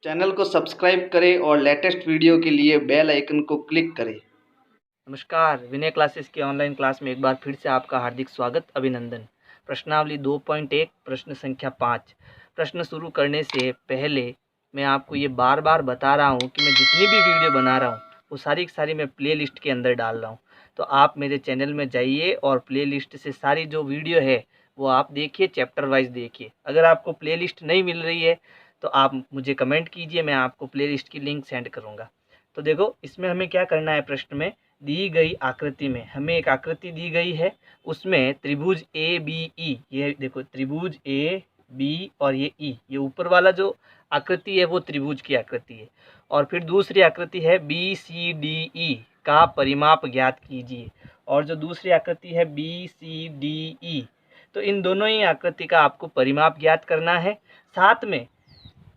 Channel को subscribe करें और लेटेस्ट वीडियो के लिए बेल आइकन को क्लिक करें। नमस्कार, विनय क्लासेस की ऑनलाइन क्लास में एक बार फिर से आपका हार्दिक स्वागत, अभिनंदन। प्रश्नावली 2.1 प्रश्न संख्या 5। प्रश्न शुरू करने से पहले मैं आपको ये बार बार बता रहा हूँ कि मैं जितनी भी वीडियो बना रहा हूँ वो सारी की सारी मैं प्लेलिस्ट के अंदर डाल रहा हूँ। तो आप मेरे चैनल में जाइए और प्लेलिस्ट से सारी जो वीडियो है वो आप देखिए, चैप्टर वाइज देखिए। अगर आपको प्लेलिस्ट नहीं मिल रही है तो आप मुझे कमेंट कीजिए, मैं आपको प्लेलिस्ट की लिंक सेंड करूँगा। तो देखो, इसमें हमें क्या करना है। प्रश्न में दी गई आकृति में हमें एक आकृति दी गई है, उसमें त्रिभुज ए बी ई, ये देखो त्रिभुज ए बी और ये ई, ये ऊपर वाला जो आकृति है वो त्रिभुज की आकृति है। और फिर दूसरी आकृति है बी सी डी ई का परिमाप ज्ञात कीजिए। और जो दूसरी आकृति है बी सी डी ई, तो इन दोनों ही आकृति का आपको परिमाप ज्ञात करना है। साथ में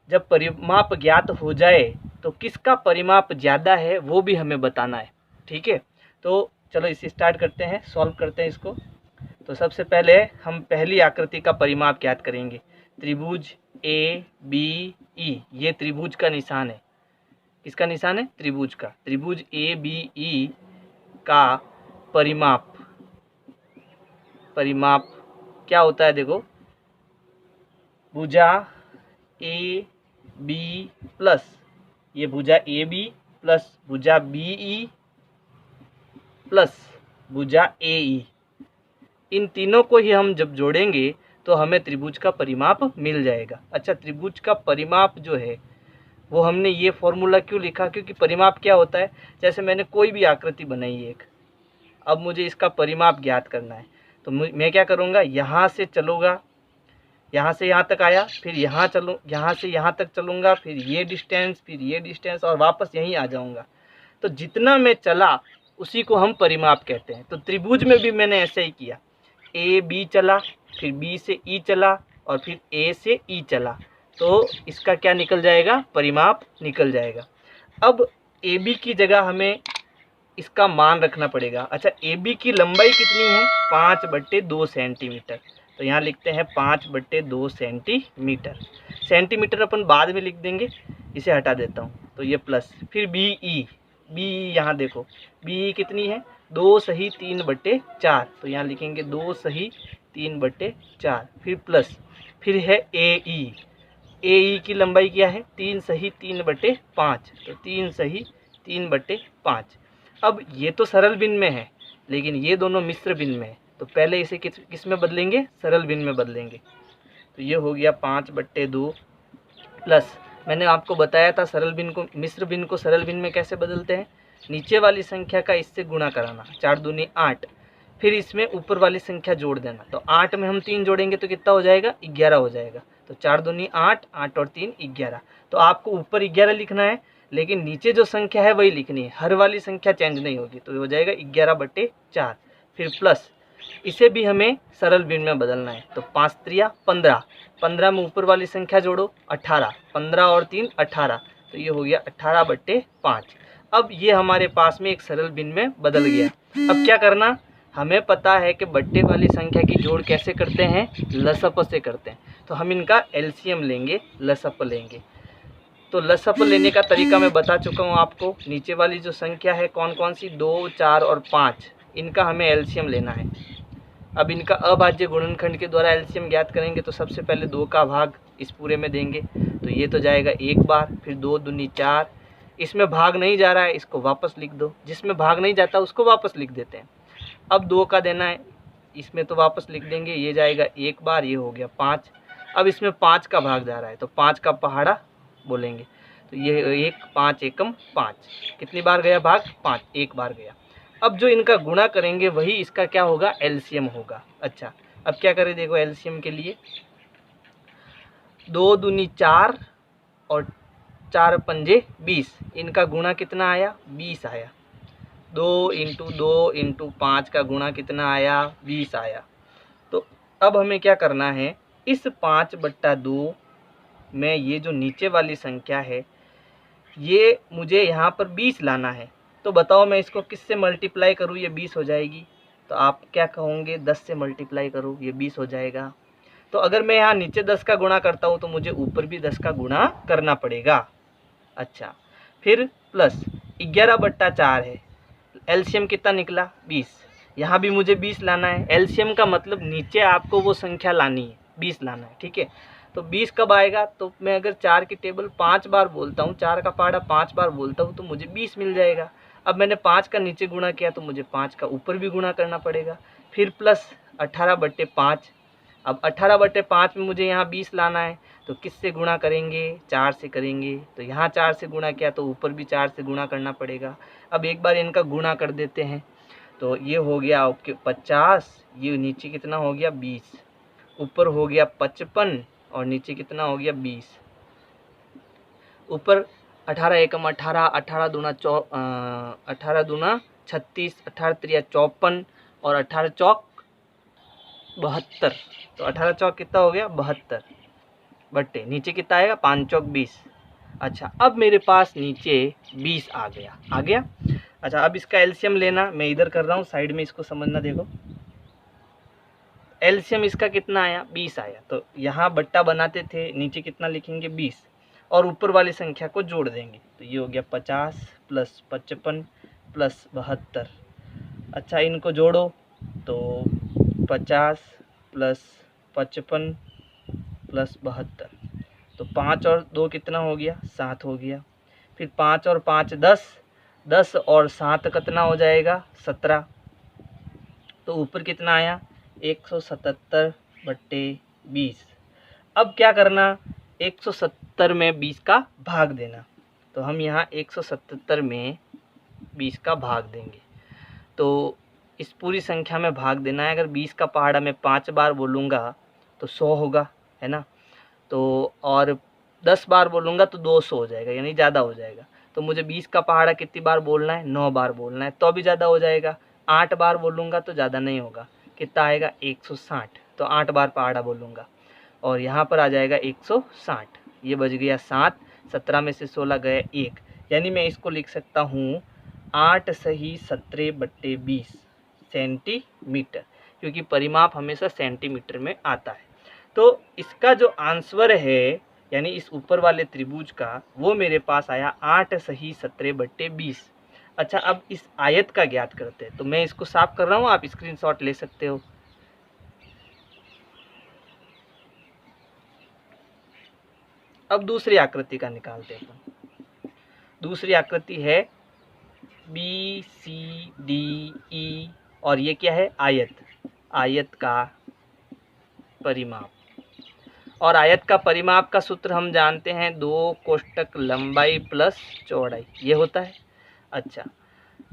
जब परिमाप ज्ञात हो जाए तो किसका परिमाप ज़्यादा है वो भी हमें बताना है। ठीक है, तो चलो इसे स्टार्ट करते हैं, सॉल्व करते हैं इसको। तो सबसे पहले हम पहली आकृति का परिमाप ज्ञात करेंगे। त्रिभुज ए बी ई, ये त्रिभुज का निशान है। किसका निशान है? त्रिभुज का। त्रिभुज ए बी ई का परिमाप, परिमाप क्या होता है? देखो, भुजा ए बी प्लस, ये भुजा ए बी प्लस भुजा बी ई प्लस भुजा ए ई, इन तीनों को ही हम जब जोड़ेंगे तो हमें त्रिभुज का परिमाप मिल जाएगा। अच्छा, त्रिभुज का परिमाप जो है वो हमने ये फॉर्मूला क्यों लिखा? क्योंकि परिमाप क्या होता है, जैसे मैंने कोई भी आकृति बनाई है एक, अब मुझे इसका परिमाप ज्ञात करना है तो मैं क्या करूँगा, यहाँ से चलूँगा, यहाँ से यहाँ तक आया, फिर यहाँ चलूँ, यहाँ से यहाँ तक चलूँगा, फिर ये डिस्टेंस, फिर ये डिस्टेंस और वापस यहीं आ जाऊँगा। तो जितना मैं चला उसी को हम परिमाप कहते हैं। तो त्रिभुज में भी मैंने ऐसे ही किया, ए बी चला, फिर बी से ई चला और फिर ए से ई चला, तो इसका क्या निकल जाएगा? परिमाप निकल जाएगा। अब ए बी की जगह हमें इसका मान रखना पड़ेगा। अच्छा, ए बी की लंबाई कितनी है? 5/2 सेंटीमीटर। तो यहाँ लिखते हैं 5/2 सेंटीमीटर। सेंटीमीटर अपन बाद में लिख देंगे, इसे हटा देता हूँ तो ये प्लस, फिर बी ई, बी यहाँ देखो बी कितनी है? 2 सही 3/4, तो यहाँ लिखेंगे 2 सही 3/4, फिर प्लस, फिर है ए ई, ए ई की लंबाई क्या है? 3 सही 3/5, तो 3 सही 3/5। अब ये तो सरल भिन्न में है, लेकिन ये दोनों मिश्र भिन्न में है, तो पहले इसे किस में बदलेंगे? सरल भिन्न में बदलेंगे। तो ये हो गया 5/2 प्लस, मैंने आपको बताया था सरल भिन्न को, मिश्र भिन्न को सरल भिन्न में कैसे बदलते हैं? नीचे वाली संख्या का इससे गुणा कराना, 4 दूनी 8, फिर इसमें ऊपर वाली संख्या जोड़ देना। तो 8 में हम 3 जोड़ेंगे तो कितना हो जाएगा? 11 हो जाएगा। तो 4 दूनी 8, 8 और 3 11। तो आपको ऊपर 11 लिखना है, लेकिन नीचे जो संख्या है वही लिखनी है, हर वाली संख्या चेंज नहीं होगी। तो हो जाएगा 11/4, फिर प्लस, इसे भी हमें सरल भिन्न में बदलना है। तो 5 त्रिया 15, 15 में ऊपर वाली संख्या जोड़ो 18, 15 और 3 18, तो ये हो गया 18/5। अब ये हमारे पास में एक सरल भिन्न में बदल गया। अब क्या करना, हमें पता है कि बट्टे वाली संख्या की जोड़ कैसे करते हैं? लसअप से करते हैं। तो हम इनका एलसीएम लेंगे, लसअप लेंगे। तो लसअप लेने का तरीका मैं बता चुका हूँ आपको। नीचे वाली जो संख्या है कौन कौन सी? 2, 4 और 5, इनका हमें एलसीएम लेना है। अब इनका अभाज्य गुणनखंड के द्वारा एलसीएम ज्ञात करेंगे। तो सबसे पहले 2 का भाग इस पूरे में देंगे, तो ये तो जाएगा 1 बार, फिर 2 दूनी 4, इसमें भाग नहीं जा रहा है, इसको वापस लिख दो, जिसमें भाग नहीं जाता उसको वापस लिख देते हैं। अब 2 का देना है, इसमें तो वापस लिख देंगे, ये जाएगा 1 बार, ये हो गया 5। अब इसमें 5 का भाग जा रहा है तो 5 का पहाड़ा बोलेंगे, तो ये 1, 5 एकम 5, कितनी बार गया भाग? 5, 1 बार गया। अब जो इनका गुणा करेंगे वही इसका क्या होगा? एलसीएम होगा। अच्छा, अब क्या करें? देखो एलसीएम के लिए 2 दूनी 4 और 4 पंजे 20, इनका गुणा कितना आया? 20 आया। 2 इंटू 2 इंटू 5 का गुणा कितना आया? 20 आया। तो अब हमें क्या करना है, इस 5/2 में ये जो नीचे वाली संख्या है ये मुझे यहाँ पर 20 लाना है। तो बताओ मैं इसको किससे मल्टीप्लाई करूँ? ये 20 हो जाएगी। तो आप क्या कहोगे? 10 से मल्टीप्लाई करो, ये 20 हो जाएगा। तो अगर मैं यहाँ नीचे 10 का गुणा करता हूँ तो मुझे ऊपर भी 10 का गुणा करना पड़ेगा। अच्छा, फिर प्लस 11/4 है, एलसीएम कितना निकला 20। यहाँ भी मुझे 20 लाना है। एलसीएम का मतलब नीचे आपको वो संख्या लानी है, 20 लाना है, ठीक है। तो 20 कब आएगा, तो मैं अगर 4 की टेबल 5 बार बोलता हूँ, 4 का पहाड़ा 5 बार बोलता हूँ तो मुझे 20 मिल जाएगा। अब मैंने 5 का नीचे गुणा किया तो मुझे 5 का ऊपर भी गुणा करना पड़ेगा। फिर प्लस 18/5। अब 18/5 में मुझे यहाँ 20 लाना है, तो किससे गुणा करेंगे, 4 से करेंगे। तो यहाँ 4 से गुणा किया तो ऊपर भी 4 से गुणा करना पड़ेगा। अब एक बार इनका गुणा कर देते हैं, तो ये हो गया आपके 50, ये नीचे कितना हो गया 20, ऊपर हो गया 55 और नीचे कितना हो गया 20। ऊपर 18 एकम 18, 18 दूना 36, 18 त्रिया 54 और 18 चौक 72। तो 18 चौक कितना हो गया 72 बट्टे नीचे कितना आएगा 5 चौक 20। अच्छा, अब मेरे पास नीचे 20 आ गया। अच्छा, अब इसका एलसीएम लेना, मैं इधर कर रहा हूँ साइड में, इसको समझना। देखो एलसीएम इसका कितना आया 20 आया, तो यहाँ बट्टा बनाते थे, नीचे कितना लिखेंगे 20 और ऊपर वाली संख्या को जोड़ देंगे। तो ये हो गया 50 + 55 + 72। अच्छा, इनको जोड़ो तो 50 + 55 + 72, तो 5 और 2 कितना हो गया 7 हो गया। फिर 5 और 5 10, 10 और 7 कितना हो जाएगा 17। तो ऊपर कितना आया 177/20। अब क्या करना, 170 में 20 का भाग देना। तो हम यहाँ 177 में 20 का भाग देंगे। तो इस पूरी संख्या में भाग देना है। अगर 20 का पहाड़ा मैं 5 बार बोलूँगा तो 100 होगा, है ना। तो और 10 बार बोलूँगा तो 200 हो जाएगा, यानी ज़्यादा हो जाएगा। तो मुझे 20 का पहाड़ा कितनी बार बोलना है 9 बार बोलना है, तो भी ज़्यादा हो जाएगा। 8 बार बोलूँगा तो ज़्यादा नहीं होगा, कितना आएगा 160। तो 8 बार पहाड़ा बोलूँगा और यहाँ पर आ जाएगा 160। ये बच गया 7, 17 में से 16 गए 1, यानी मैं इसको लिख सकता हूँ 8 सही 17/20 सेंटीमीटर, क्योंकि परिमाप हमेशा सेंटीमीटर में आता है। तो इसका जो आंसर है, यानी इस ऊपर वाले त्रिभुज का, वो मेरे पास आया 8 सही 17/20। अच्छा, अब इस आयत का ज्ञात करते हैं। तो मैं इसको साफ कर रहा हूँ, आप स्क्रीनशॉट ले सकते हो। अब दूसरी आकृति का निकालते हैं। दूसरी आकृति है BCDE और ये क्या है आयत का परिमाप। और आयत का परिमाप का सूत्र हम जानते हैं, 2 कोष्टक लंबाई प्लस चौड़ाई, ये होता है। अच्छा,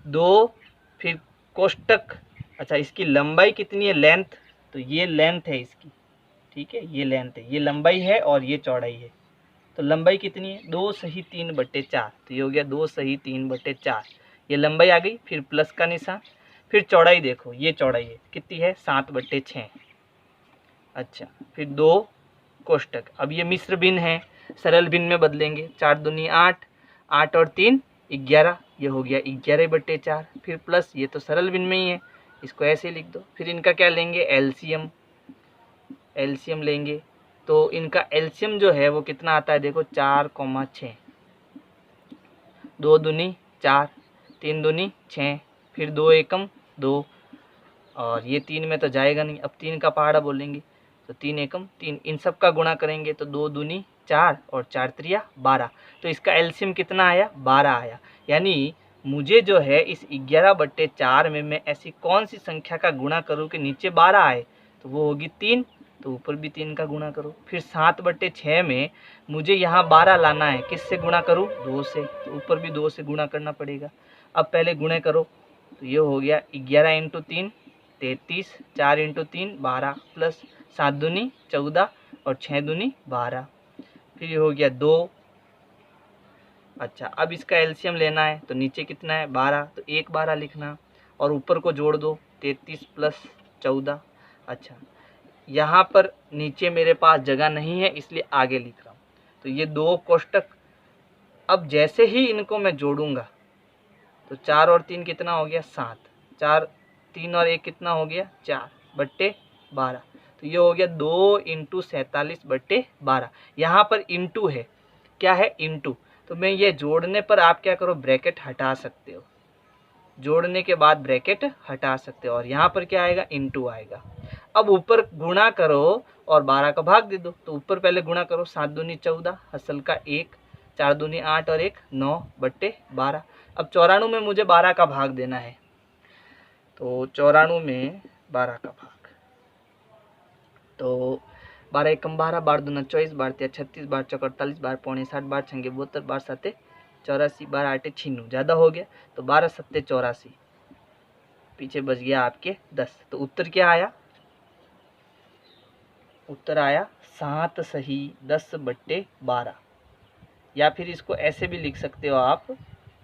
2 फिर कोष्टक, अच्छा इसकी लंबाई कितनी है लेंथ, तो ये लेंथ है इसकी, ठीक है, ये लेंथ है, ये लंबाई है और ये चौड़ाई है। तो लंबाई कितनी है 2 सही 3/4, तो ये हो गया 2 सही 3/4, ये लंबाई आ गई। फिर प्लस का निशान, फिर चौड़ाई देखो, ये चौड़ाई है कितनी है 7/6। अच्छा, फिर 2 कोष्टक, अब ये मिश्र भिन्न है, सरल भिन्न में बदलेंगे, 4 दूनी 8, 8 और 3 11, ये हो गया 11/4। फिर प्लस, ये तो सरल भिन्न में ही है, इसको ऐसे लिख दो। फिर इनका क्या लेंगे एलसीएम लेंगे। तो इनका एलसीएम जो है वो कितना आता है, देखो 4,6, 2 दूनी 4, 3 दूनी 6, फिर 2 एकम 2 और ये 3 में तो जाएगा नहीं। अब 3 का पहाड़ा बोलेंगे तो 3 एकम 3, इन सब का गुणा करेंगे तो 2 दूनी 4 और 4 त्रिया 12। तो इसका एलसीएम कितना आया 12 आया। यानी मुझे जो है इस 11/4 में मैं ऐसी कौन सी संख्या का गुणा करूँ कि नीचे 12 आए, तो वो होगी 3, तो ऊपर भी 3 का गुणा करो। फिर 7/6 में मुझे यहाँ 12 लाना है, किससे गुणा करूँ 2 से, तो ऊपर भी 2 से गुणा करना पड़ेगा। अब पहले गुणे करो, तो ये हो गया 11 × 3 33, 4 × 3 12 प्लस 7 दूनी 14 और 6 दूनी 12, फिर ये हो गया 2। अच्छा, अब इसका एलसीएम लेना है, तो नीचे कितना है 12, तो 1 12 लिखना और ऊपर को जोड़ दो 33 + 14। अच्छा, यहाँ पर नीचे मेरे पास जगह नहीं है इसलिए आगे लिख रहा हूँ। तो ये 2 कोष्टक, अब जैसे ही इनको मैं जोड़ूंगा तो 4 और 3 कितना हो गया 7, 4 3 और 1 कितना हो गया 4/12। तो ये हो गया 2 इंटू 47/12। यहाँ पर इंटू है, क्या है, इंटू। तो मैं ये जोड़ने पर आप क्या करो, ब्रैकेट हटा सकते हो, जोड़ने के बाद ब्रैकेट हटा सकते हो, और यहाँ पर क्या आएगा, इंटू आएगा। अब ऊपर गुणा करो और 12 का भाग दे दो। तो ऊपर पहले गुणा करो, 7 दूनी 14, हसल का 1, 4 दूनी 8 और 1 9/12। अब 94 में मुझे 12 का भाग देना है, तो 94 में 12 का भाग, तो 12 एकम 12, 12 दूना 24, 12 तिया 36, 12 चौक 48, 12 पौने 60, 12 छंगे 72, 12 सत्ते 84, 12 आठे 96, ज़्यादा हो गया, तो 12 सत्ते 84, पीछे बच गया आपके 10। तो उत्तर क्या आया, उत्तर आया 7 सही 10/12। या फिर इसको ऐसे भी लिख सकते हो आप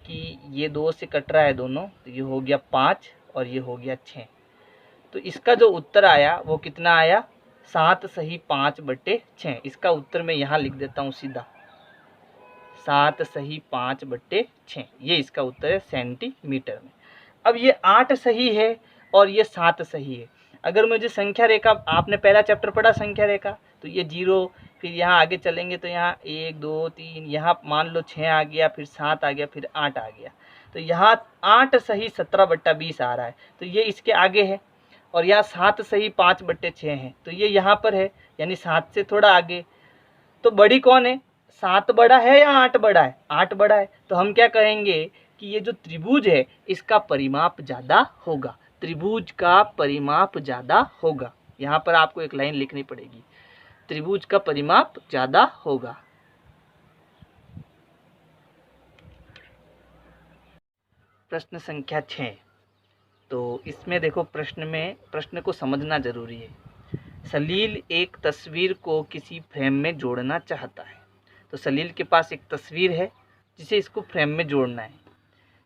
कि ये 2 से कट रहा है दोनों, तो ये हो गया 5 और ये हो गया 6। तो इसका जो उत्तर आया वो कितना आया, 7 सही 5/6। इसका उत्तर मैं यहाँ लिख देता हूँ सीधा, 7 सही 5/6, ये इसका उत्तर है सेंटीमीटर में। अब ये 8 सही है और ये 7 सही है। अगर मुझे संख्या रेखा, आपने पहला चैप्टर पढ़ा संख्या रेखा, तो ये 0, फिर यहाँ आगे चलेंगे तो यहाँ 1 2 3, यहाँ मान लो 6 आ गया, फिर 7 आ गया, फिर 8 आ गया। तो यहाँ 8 सही 17/20 आ रहा है, तो ये इसके आगे है। और यहाँ 7 सही 5/6 है, तो ये यहाँ पर है, यानी 7 से थोड़ा आगे। तो बड़ी कौन है, 7 बड़ा है या 8 बड़ा है, 8 बड़ा है। तो हम क्या कहेंगे कि ये जो त्रिभुज है इसका परिमाप ज़्यादा होगा, त्रिभुज का परिमाप ज़्यादा होगा। यहाँ पर आपको एक लाइन लिखनी पड़ेगी, त्रिभुज का परिमाप ज़्यादा होगा। प्रश्न संख्या 6, तो इसमें देखो प्रश्न को समझना जरूरी है। सलील एक तस्वीर को किसी फ्रेम में जोड़ना चाहता है। तो सलील के पास एक तस्वीर है जिसे इसको फ्रेम में जोड़ना है।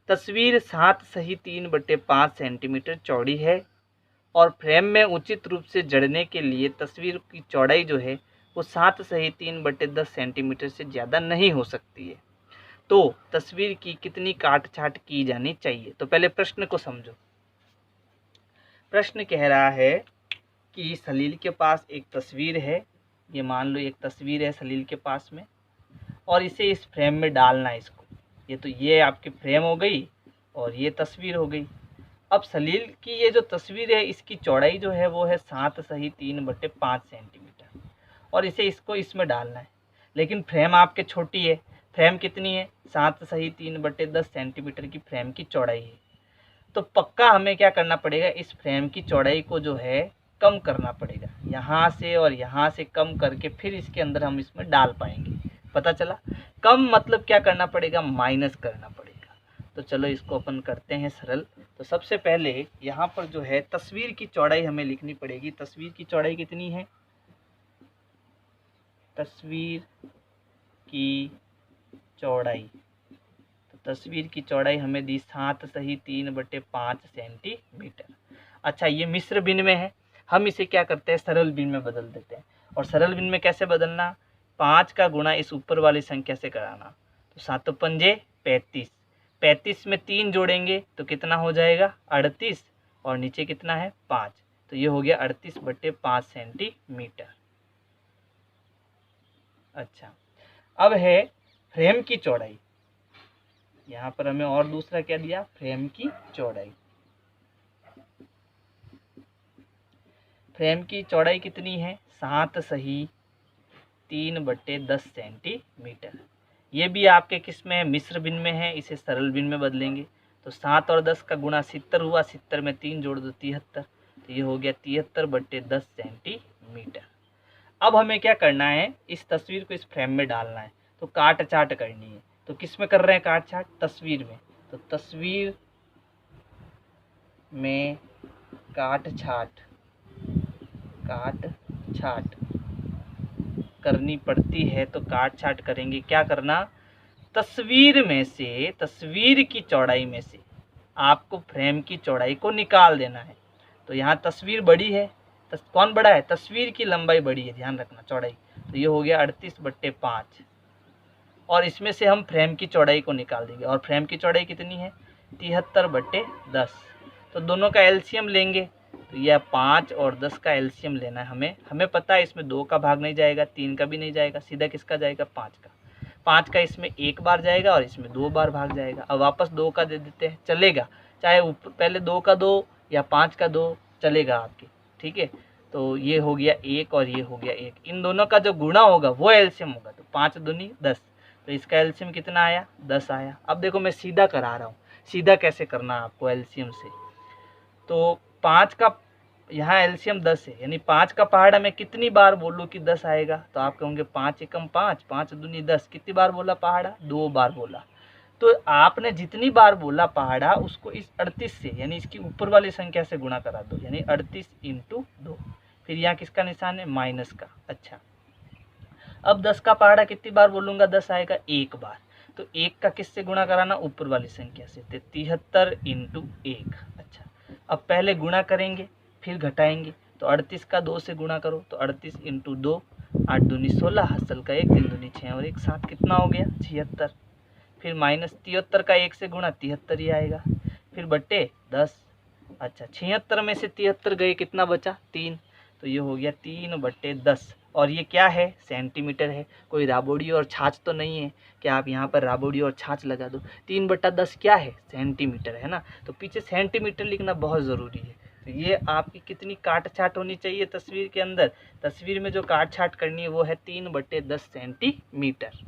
तस्वीर 7 सही 3/5 सेंटीमीटर चौड़ी है और फ्रेम में उचित रूप से जड़ने के लिए तस्वीर की चौड़ाई जो है वो 7 सही 3/10 सेंटीमीटर से ज़्यादा नहीं हो सकती है। तो तस्वीर की कितनी काट छाट की जानी चाहिए। तो पहले प्रश्न को समझो। प्रश्न कह रहा है कि सलील के पास एक तस्वीर है, ये मान लो एक तस्वीर है सलील के पास में, और इसे इस फ्रेम में डालना है इसको। ये आपकी फ्रेम हो गई और ये तस्वीर हो गई। अब सलील की ये जो तस्वीर है इसकी चौड़ाई जो है वो है 7 सही 3/5 सेंटीमीटर, और इसे इसको इसमें डालना है। लेकिन फ्रेम आपके छोटी है, फ्रेम कितनी है, 7 सही 3/10 सेंटीमीटर की फ्रेम की चौड़ाई है। तो पक्का हमें क्या करना पड़ेगा, इस फ्रेम की चौड़ाई को जो है कम करना पड़ेगा, यहाँ से और यहाँ से कम करके फिर इसके अंदर हम इसमें डाल पाएंगे। पता चला, कम मतलब क्या करना पड़ेगा, माइनस करना पड़ेगा। तो चलो इसको अपन करते हैं सरल। तो सबसे पहले यहाँ पर जो है तस्वीर की चौड़ाई हमें लिखनी पड़ेगी। तस्वीर की चौड़ाई कितनी है, तस्वीर की चौड़ाई, तो तस्वीर की चौड़ाई हमें दी 7 सही 3/5 सेंटीमीटर। अच्छा, ये मिश्र भिन्न में है, हम इसे क्या करते हैं, सरल भिन्न में बदल देते हैं। और सरल भिन्न में कैसे बदलना, 5 का गुणा इस ऊपर वाली संख्या से कराना। तो 7 पंजे 35, 35 में 3 जोड़ेंगे तो कितना हो जाएगा 38, और नीचे कितना है 5, तो ये हो गया 38/5 सेंटीमीटर। अच्छा, अब है फ्रेम की चौड़ाई। यहाँ पर हमें और दूसरा क्या दिया, फ्रेम की चौड़ाई। फ्रेम की चौड़ाई कितनी है, 7 सही 3/10 सेंटीमीटर। ये भी आपके किस में है, मिश्र भिन्न में है, इसे सरल भिन्न में बदलेंगे। तो 7 और 10 का गुणा 70 हुआ, 70 में 3 जोड़ दो 73, तो ये हो गया 73/10 सेंटीमीटर। अब हमें क्या करना है, इस तस्वीर को इस फ्रेम में डालना है, तो काट छाट करनी है। तो किस में कर रहे हैं काट छाट, तस्वीर में। तो तस्वीर में काट छाट करनी पड़ती है, तो काट छाट करेंगे। क्या करना, तस्वीर में से, तस्वीर की चौड़ाई में से आपको फ्रेम की चौड़ाई को निकाल देना है। तो यहाँ तस्वीर बड़ी है, कौन बड़ा है, तस्वीर की लंबाई बड़ी है, ध्यान रखना चौड़ाई। तो ये हो गया 38/5, और इसमें से हम फ्रेम की चौड़ाई को निकाल देंगे। और फ्रेम की चौड़ाई कितनी है, 73/10। तो दोनों का एलसीएम लेंगे तो यह 5 और 10 का एलसीएम लेना है हमें पता है इसमें 2 का भाग नहीं जाएगा, 3 का भी नहीं जाएगा, सीधा किसका जाएगा 5 का। 5 का इसमें 1 बार जाएगा और इसमें 2 बार भाग जाएगा। अब वापस 2 का दे देते हैं, चलेगा, चाहे ऊपर पहले 2 का 2 या 5 का 2 चलेगा आपकी, ठीक है। तो ये हो गया 1 और ये हो गया 1, इन दोनों का जो गुणा होगा वो एलसीएम होगा। तो 5 दूनी 10, तो इसका एलसीएम कितना आया 10 आया। अब देखो मैं सीधा करा रहा हूँ, सीधा कैसे करना है आपको एलसीएम से। तो 5 का यहाँ एलसीएम 10 है, यानी 5 का पहाड़ा मैं कितनी बार बोलूँ कि 10 आएगा, तो आप कहोगे 5 एकम 5, 5 दूनी 10, कितनी बार बोला पहाड़ा 2 बार बोला। तो आपने जितनी बार बोला पहाड़ा उसको इस 38 से यानी इसकी ऊपर वाली संख्या से गुणा करा दो, यानी 38 × 2। फिर यहाँ किसका निशान है माइनस का। अच्छा, अब 10 का पहाड़ा कितनी बार बोलूँगा 10 आएगा 1 बार। तो 1 का किससे गुणा कराना ऊपर वाली संख्या से, 73 × 1। अच्छा, अब पहले गुणा करेंगे फिर घटाएंगे, तो 38 का 2 से गुणा करो, तो 38 × 2, 8 दूनी 16, हसल का 1, 3 दूनी 6 और 1 7, कितना हो गया 76। फिर माइनस 73 का 1 से गुणा 73 ही आएगा, फिर बट्टे 10। अच्छा, 76 में से 73 गए, कितना बचा 3, तो ये हो गया 3/10। और ये क्या है सेंटीमीटर है, कोई राबोड़ी और छाछ तो नहीं है कि आप यहाँ पर राबोड़ी और छाछ लगा दो। 3/10 क्या है सेंटीमीटर है ना, तो पीछे सेंटीमीटर लिखना बहुत ज़रूरी है। तो ये आपकी कितनी काट छाट होनी चाहिए तस्वीर के अंदर, तस्वीर में जो काट छाट करनी है वो है 3/10 सेंटीमीटर।